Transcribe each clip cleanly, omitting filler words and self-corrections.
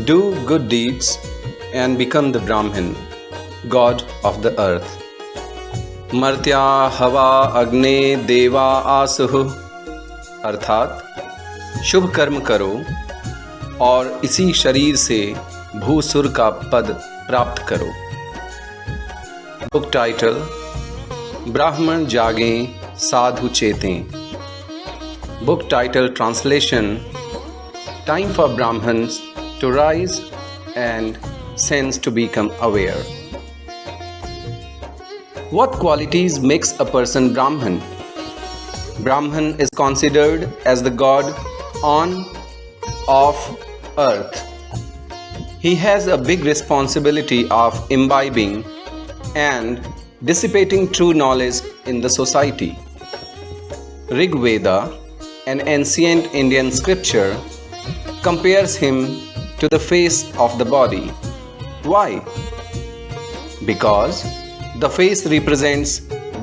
Do good deeds and become the Brahmin, god of the earth. मर्त्या हवा अग्ने देवा आसुः अर्थात शुभ कर्म करो और इसी शरीर से भूसुर का पद प्राप्त करो। बुक टाइटल: ब्राह्मण जागें साधु चेतें। Book title translation: time for Brahmins to rise and sense to become aware. What qualities makes a person Brahman? Brahman is considered as the god on of earth. He has a big responsibility of imbibing and dissipating true knowledge in the society. Rig Veda, an ancient Indian scripture, compares him to the face of the body. Why? Because the face represents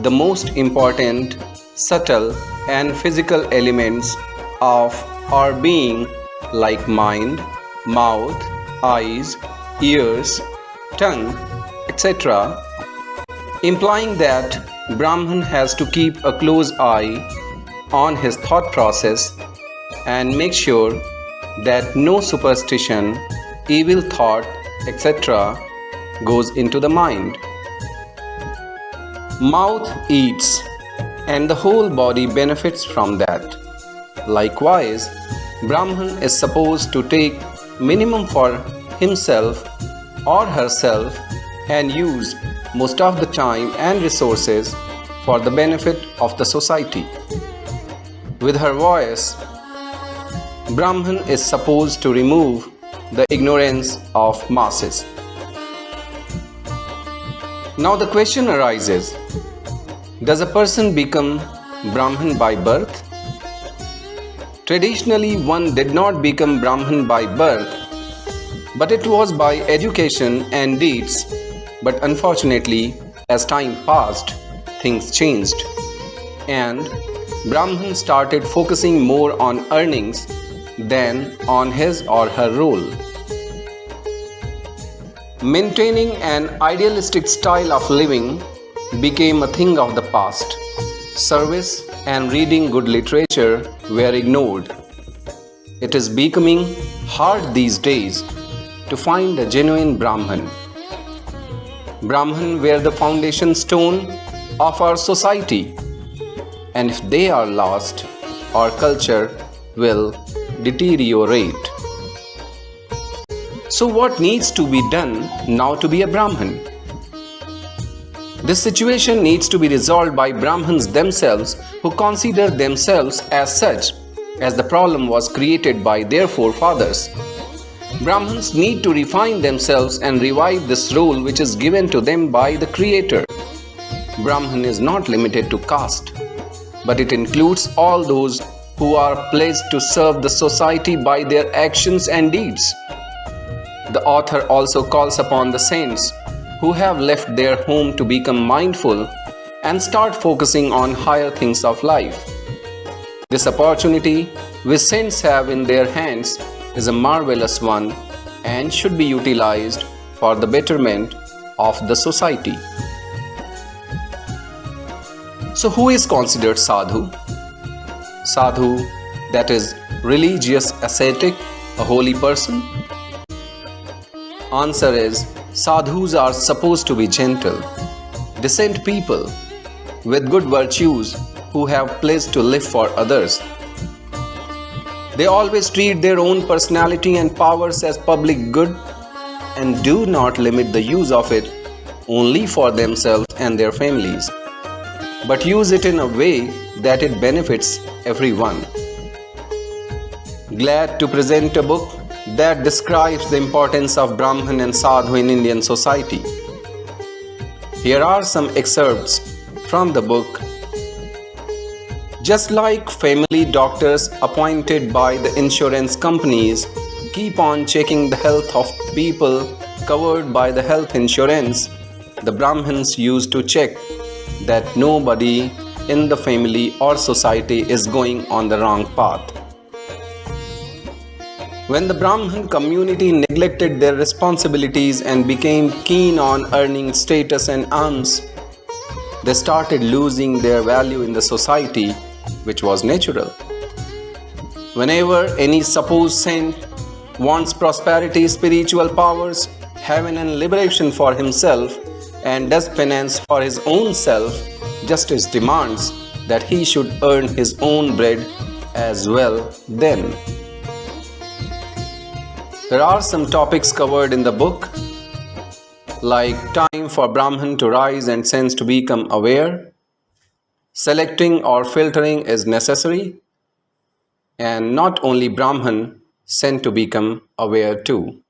the most important, subtle and physical elements of our being, like mind, mouth, eyes, ears, tongue, etc., implying that Brahman has to keep a close eye on his thought process and make sure that no superstition, evil thought, etc. goes into the mind. Mouth eats and the whole body benefits from that. Likewise, Brahman is supposed to take minimum for himself or herself and use most of the time and resources for the benefit of the society. With her voice, Brahman is supposed to remove the ignorance of masses. Now the question arises, does a person become Brahman by birth? Traditionally, one did not become Brahman by birth, but it was by education and deeds. But unfortunately, as time passed, things changed, and Brahman started focusing more on earnings than on his or her role. Maintaining an idealistic style of living became a thing of the past. Service and reading good literature were ignored. It is becoming hard these days to find a genuine Brahman. Brahman were the foundation stone of our society, and if they are lost, our culture will deteriorate. So what needs to be done now to be a Brahman? This situation needs to be resolved by Brahmins themselves, who consider themselves as such, as the problem was created by their forefathers. Brahmins need to refine themselves and revive this role which is given to them by the Creator. Brahman is not limited to caste, but it includes all those who are pledged to serve the society by their actions and deeds. The author also calls upon the saints who have left their home to become mindful and start focusing on higher things of life. This opportunity which saints have in their hands is a marvelous one and should be utilized for the betterment of the society. So who is considered sadhu? Sadhu, that is religious ascetic, a holy person? Answer is, sadhus are supposed to be gentle, decent people with good virtues who have pledged to live for others. They always treat their own personality and powers as public good and do not limit the use of it only for themselves and their families, but use it in a way that it benefits everyone. Glad to present a book that describes the importance of Brahman and Sadhu in Indian society. Here are some excerpts from the book. Just like family doctors appointed by the insurance companies keep on checking the health of people covered by the health insurance, the Brahmins used to check that nobody in the family or society is going on the wrong path. When the Brahmin community neglected their responsibilities and became keen on earning status and alms, they started losing their value in the society, which was natural. Whenever any supposed saint wants prosperity, spiritual powers, heaven, and liberation for himself, and does penance for his own self, justice demands that he should earn his own bread as well then. There are some topics covered in the book, like time for Brahman to rise and sense to become aware, selecting or filtering is necessary, and not only Brahman, sent to become aware too.